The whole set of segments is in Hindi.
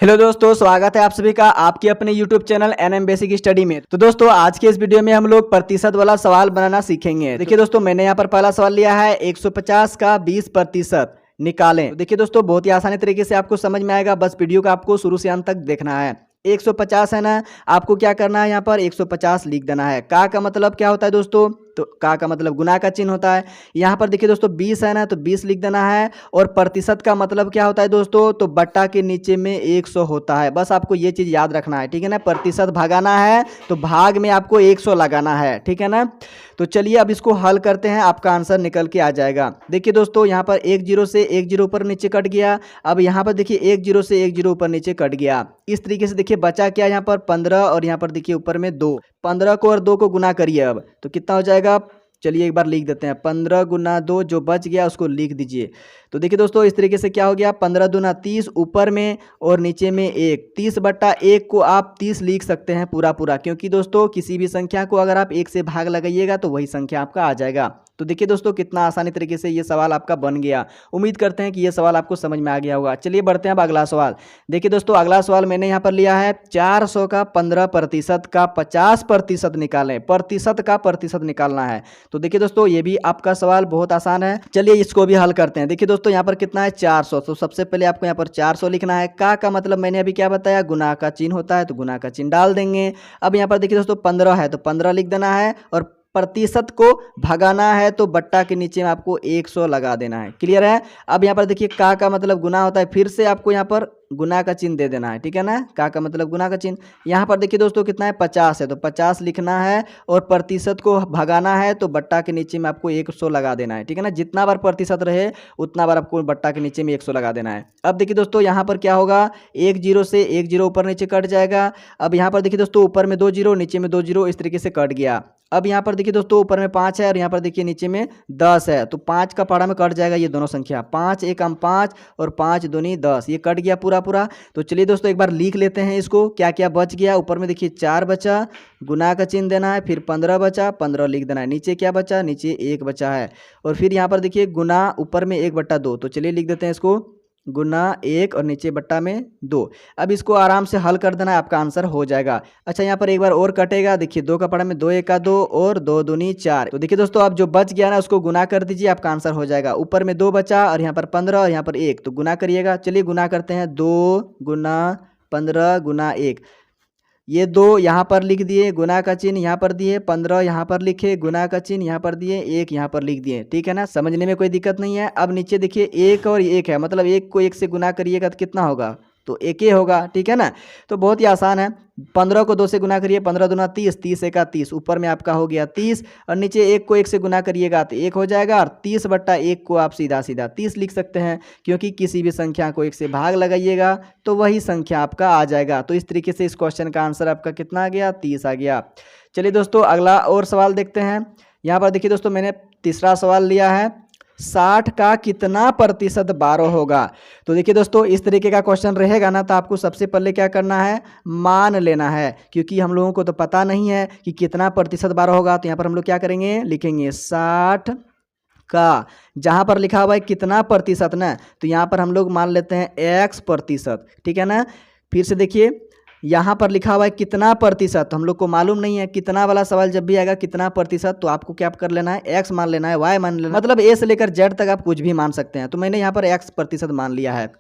हेलो दोस्तों, स्वागत है आप सभी का आपके अपने YouTube channel NM basic study में। तो दोस्तों आज के इस वीडियो में हम लोग प्रतिशत वाला सवाल बनाना सीखेंगे। देखिए दोस्तों, मैंने यहाँ पर पहला सवाल लिया है 150 का 20% निकालें। तो देखिए दोस्तों, बहुत ही आसानी तरीके से आपको समझ में आएगा, बस वीडियो को आपको शुरू से अंत तक देखना है। 150 है ना, आपको क्या करना है, यहाँ पर 150 लिख देना है। का मतलब क्या होता है दोस्तों, तो का मतलब गुना का चिन्ह होता है। यहाँ पर देखिए दोस्तों 20 है ना, तो 20 लिख देना है। और प्रतिशत का मतलब क्या होता है दोस्तों, तो बट्टा के नीचे में 100 होता है। बस आपको ये चीज़ याद रखना है, ठीक है ना। प्रतिशत भागाना है तो भाग में आपको 100 लगाना है, ठीक है ना। तो चलिए अब इसको हल करते हैं, आपका आंसर निकल के आ जाएगा। देखिए दोस्तों, यहाँ पर 1 0 से 1 0 ऊपर नीचे कट गया। अब यहाँ पर देखिए 1 0 से 1 0 ऊपर नीचे कट गया। इस तरीके से देखिए बचा क्या, यहाँ पर 15 और यहाँ पर देखिए ऊपर में 2। 15 को और 2 को गुना करिए, अब तो कितना हो जाएगा। चलिए एक बार लिख देते हैं, 15 गुना 2, जो बच गया उसको लिख दीजिए। तो देखिए दोस्तों इस तरीके से क्या हो गया, 15 दूना 30 ऊपर में और नीचे में 1। 30/1 को आप 30 लिख सकते हैं पूरा पूरा, क्योंकि दोस्तों किसी भी संख्या को अगर आप 1 से भाग लगाइएगा तो वही संख्या आपका आ जाएगा। तो देखिए दोस्तों कितना आसानी तरीके से ये सवाल आपका बन गया। उम्मीद करते हैं कि ये सवाल आपको समझ में आ गया होगा। चलिए बढ़ते हैं अब अगला सवाल। देखिए दोस्तों अगला सवाल मैंने यहाँ पर लिया है 400 का 15% का 50% निकालें। प्रतिशत का प्रतिशत निकालना है। तो देखिए दोस्तों ये भी आपका सवाल बहुत आसान है। चलिए इसको भी हल करते हैं। देखिए दोस्तों यहाँ पर कितना है 400, तो सबसे पहले आपको यहाँ पर 400 लिखना है। का मतलब मैंने अभी क्या बताया, गुना का चिन्ह होता है, तो गुना का चिन्ह डाल देंगे। अब यहाँ पर देखिए दोस्तों 15 है तो 15 लिख देना है। और प्रतिशत को भगाना है तो बट्टा के नीचे में आपको 100 लगा देना है। क्लियर है। अब यहाँ पर देखिए का मतलब गुना होता है, फिर से आपको यहाँ पर गुना का चिन्ह दे देना है, ठीक है ना। का मतलब गुना का चिन्ह। यहाँ पर देखिए दोस्तों कितना है 50 है, तो 50 लिखना है। और प्रतिशत को भगाना है तो बट्टा के नीचे में आपको 100 लगा देना है, ठीक है ना। जितना बार प्रतिशत रहे उतना बार आपको बट्टा के नीचे में 100 लगा देना है। अब देखिए दोस्तों यहाँ पर क्या होगा, 1 0 से 1 0 ऊपर नीचे कट जाएगा। अब यहाँ पर देखिए दोस्तों ऊपर में 2 0 नीचे में 2 0 इस तरीके से कट गया। अब यहाँ पर देखिए दोस्तों ऊपर में 5 है और यहाँ पर देखिए नीचे में 10 है, तो 5 का पहाड़ा में कट जाएगा ये दोनों संख्या। 5 1 5 और 5 दूनी 10, ये कट गया पूरा पूरा। तो चलिए दोस्तों एक बार लिख लेते हैं इसको, क्या क्या बच गया। ऊपर में देखिए 4 बचा, गुना का चिन्ह देना है। फिर 15 बचा, 15 लिख देना है। नीचे क्या बचा, नीचे 1 बचा है। और फिर यहाँ पर देखिए गुना ऊपर में 1/2, तो चलिए लिख देते हैं इसको, गुना 1 और नीचे बट्टा में 2। अब इसको आराम से हल कर देना है, आपका आंसर हो जाएगा। अच्छा यहाँ पर एक बार और कटेगा। देखिए 2 का पड़ा में 2 1 2 और 2 दूनी 4। तो देखिए दोस्तों अब जो बच गया ना उसको गुना कर दीजिए, आपका आंसर हो जाएगा। ऊपर में 2 बचा और यहाँ पर 15 और यहाँ पर 1, तो गुना करिएगा। चलिए गुना करते हैं, 2 गुना 15 गुना 1। ये 2 यहाँ पर लिख दिए, गुना का चिन्ह यहाँ पर दिए, 15 यहाँ पर लिखे, गुना का चिन्ह यहाँ पर दिए, 1 यहाँ पर लिख दिए, ठीक है ना। समझने में कोई दिक्कत नहीं है। अब नीचे देखिए 1 और 1 है, मतलब 1 को 1 से गुना करिएगा तो कितना होगा, तो 1 ही होगा, ठीक है ना। तो बहुत ही आसान है। 15 को 2 से गुना करिए, 15 दूना 30, 30 1 30, ऊपर में आपका हो गया 30। और नीचे 1 को 1 से गुना करिएगा तो 1 हो जाएगा। और 30/1 को आप सीधा सीधा 30 लिख सकते हैं, क्योंकि किसी भी संख्या को 1 से भाग लगाइएगा तो वही संख्या आपका आ जाएगा। तो इस तरीके से इस क्वेश्चन का आंसर आपका कितना आ गया, 30 आ गया। चलिए दोस्तों अगला और सवाल देखते हैं। यहाँ पर देखिए दोस्तों मैंने तीसरा सवाल लिया है, 60 का कितना प्रतिशत 12 होगा। तो देखिए दोस्तों इस तरीके का क्वेश्चन रहेगा ना, तो आपको सबसे पहले क्या करना है, मान लेना है, क्योंकि हम लोगों को तो पता नहीं है कि कितना प्रतिशत 12 होगा। तो यहाँ पर हम लोग क्या करेंगे, लिखेंगे 60 का, जहाँ पर लिखा हुआ है कितना प्रतिशत ना, तो यहाँ पर हम लोग मान लेते हैं x%, ठीक है ना। फिर से देखिए यहाँ पर लिखा हुआ है कितना प्रतिशत, तो हम लोग को मालूम नहीं है। कितना वाला सवाल जब भी आएगा कितना प्रतिशत, तो आपको क्या कर लेना है, x मान लेना है, y मान लेना है, मतलब a से लेकर z तक आप कुछ भी मान सकते हैं। तो मैंने यहाँ पर x% मान लिया है।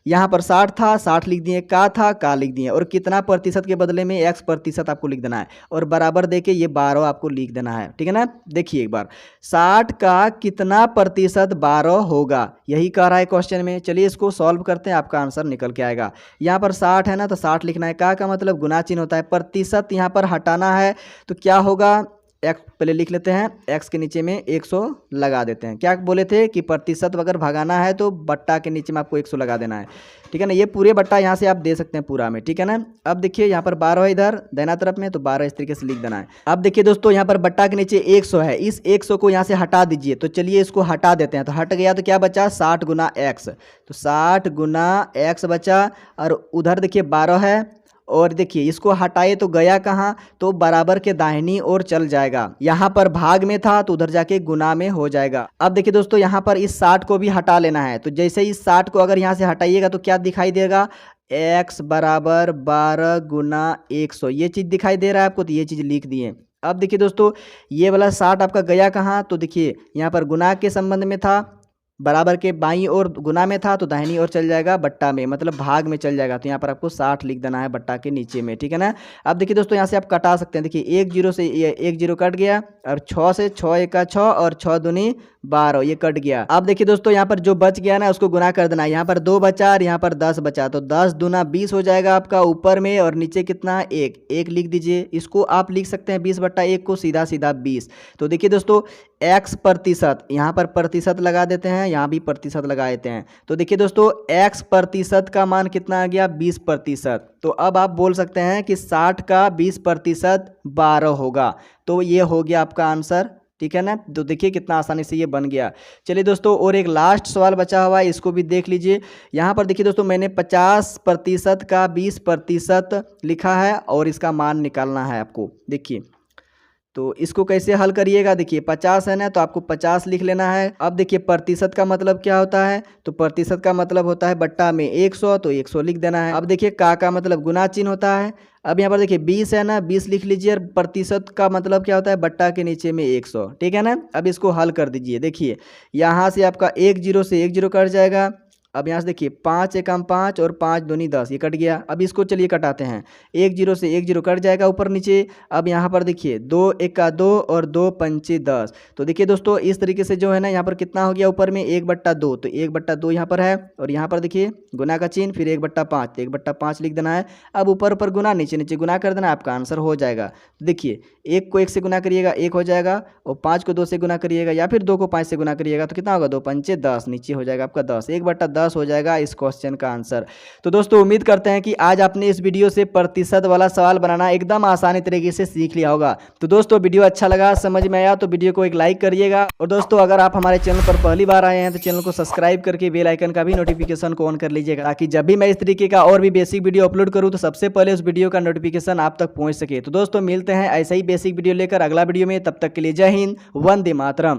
यहाँ पर 60 था, 60 लिख दिए, का था, का लिख दिए, और कितना प्रतिशत के बदले में x% आपको लिख देना है, और बराबर देके ये 12 आपको लिख देना है, ठीक है ना। देखिए एक बार 60 का कितना प्रतिशत 12 होगा, यही कह रहा है क्वेश्चन में। चलिए इसको सॉल्व करते हैं, आपका आंसर निकल के आएगा। यहाँ पर 60 है ना, तो 60 लिखना है। का मतलब गुना चिन्ह होता है, प्रतिशत यहाँ पर हटाना है, तो क्या होगा, एक्स पहले लिख लेते हैं, एक्स के नीचे में 100 लगा देते हैं। क्या बोले थे कि प्रतिशत अगर भगाना है तो बट्टा के नीचे में आपको 100 लगा देना है, ठीक है ना। ये पूरे बट्टा यहाँ से आप दे सकते हैं पूरा में, ठीक है ना। अब देखिए यहाँ पर 12 है इधर दाहिना तरफ में, तो 12 इस तरीके से लिख देना है। अब देखिए दोस्तों यहाँ पर बट्टा के नीचे 100 है, इस 100 को यहाँ से हटा दीजिए। तो चलिए इसको हटा देते हैं, तो हट गया तो क्या बचा, 60 गुना x, तो 60 गुना x बचा। और उधर देखिए 12 है, और देखिए इसको हटाए तो गया कहाँ, तो बराबर के दाहिनी ओर चल जाएगा। यहाँ पर भाग में था तो उधर जाके गुना में हो जाएगा। अब देखिए दोस्तों यहाँ पर इस 60 को भी हटा लेना है, तो जैसे इस 60 को अगर यहाँ से हटाइएगा तो क्या दिखाई देगा, x बराबर 12 गुना 100। ये चीज़ दिखाई दे रहा है आपको, तो ये चीज़ लिख दिए। अब देखिए दोस्तों, ये वाला 60 आपका गया कहाँ, तो देखिए यहाँ पर गुना के संबंध में था, बराबर के बाईं ओर गुना में था, तो दाहिनी ओर चल जाएगा बट्टा में, मतलब भाग में चल जाएगा। तो यहाँ पर आपको 60 लिख देना है बट्टा के नीचे में, ठीक है ना। अब देखिए दोस्तों, यहाँ से आप कटा सकते हैं। देखिए एक जीरो से ये एक जीरो कट गया, और 6 से 6 एका 6 और 6 दूनी 12, ये कट गया। अब देखिए दोस्तों, यहाँ पर जो बच गया ना उसको गुना कर देना। यहाँ पर 2 बचा और यहाँ पर 10 बचा, तो 10 दूना 20 हो जाएगा आपका ऊपर में, और नीचे कितना, 1 लिख दीजिए। इसको आप लिख सकते हैं 20/1 को सीधा सीधा 20। तो देखिए दोस्तों, x प्रतिशत, यहाँ पर प्रतिशत लगा देते हैं, यहाँ भी प्रतिशत लगा देते हैं। तो देखिए दोस्तों, x प्रतिशत का मान कितना आ गया, 20%। तो अब आप बोल सकते हैं कि 60 का 20% 12 होगा। तो ये हो गया आपका आंसर, ठीक है ना। तो देखिए कितना आसानी से ये बन गया। चलिए दोस्तों, और एक लास्ट सवाल बचा हुआ है, इसको भी देख लीजिए। यहाँ पर देखिए दोस्तों, मैंने 50% का 20% लिखा है, और इसका मान निकालना है आपको। देखिए तो इसको कैसे हल करिएगा, देखिए 50 है ना, तो आपको 50 लिख लेना है। अब देखिए प्रतिशत का मतलब क्या होता है, तो प्रतिशत का मतलब होता है बट्टा में 100, तो 100 लिख देना है। अब देखिए का मतलब गुना चिन्ह होता है। अब यहाँ पर देखिए 20 है ना, 20 लिख लीजिए, और प्रतिशत का मतलब क्या होता है, बट्टा के नीचे में 100, ठीक है ना। अब इसको हल कर दीजिए। देखिए यहाँ से आपका 1 जीरो से 1 जीरो कट जाएगा। अब यहाँ से देखिए 5 एकम 5 और 5 दूनी 10, ये कट गया। अब इसको चलिए कटाते हैं, 1 जीरो से 1 जीरो कट जाएगा ऊपर नीचे। अब यहाँ पर देखिए 2 एका 2 और 2 पंचे 10। तो देखिए दोस्तों, इस तरीके से जो है ना, यहाँ पर कितना हो गया ऊपर में 1/2, तो 1/2 यहाँ पर है, और यहाँ पर देखिए गुना का चिन्ह, फिर 1/5, तो 1/5 लिख देना है। अब ऊपर ऊपर गुना, नीचे नीचे गुना कर देना, आपका आंसर हो जाएगा। देखिए 1 को 1 से गुना करिएगा, 1 हो जाएगा, और 5 को 2 से गुना करिएगा, या फिर 2 को 5 से गुना करिएगा, तो कितना होगा, 2 पंचे 10, नीचे हो जाएगा आपका 10, 1/10 हो जाएगा इस क्वेश्चन का आंसर। तो दोस्तों, उम्मीद करते हैं कि आज आपने इस वीडियो से प्रतिशत वाला सवाल बनाना एकदम आसानी तरीके से सीख लिया होगा। तो दोस्तों, वीडियो अच्छा लगा, समझ में आया, तो वीडियो को एक लाइक करिएगा। और दोस्तों, अगर आप हमारे चैनल पर पहली बार आए हैं तो चैनल को सब्सक्राइब करके बेल आइकन का भी नोटिफिकेशन को ऑन कर लीजिएगा, ताकि जब भी मैं इस तरीके का और भी बेसिक वीडियो अपलोड करूँ तो सबसे पहले उस वीडियो का नोटिफिकेशन आप तक पहुँच सके। तो दोस्तों, मिलते हैं ऐसे ही बेसिक वीडियो लेकर अगला वीडियो में। तब तक के लिए जय हिंद, वंदे मातरम।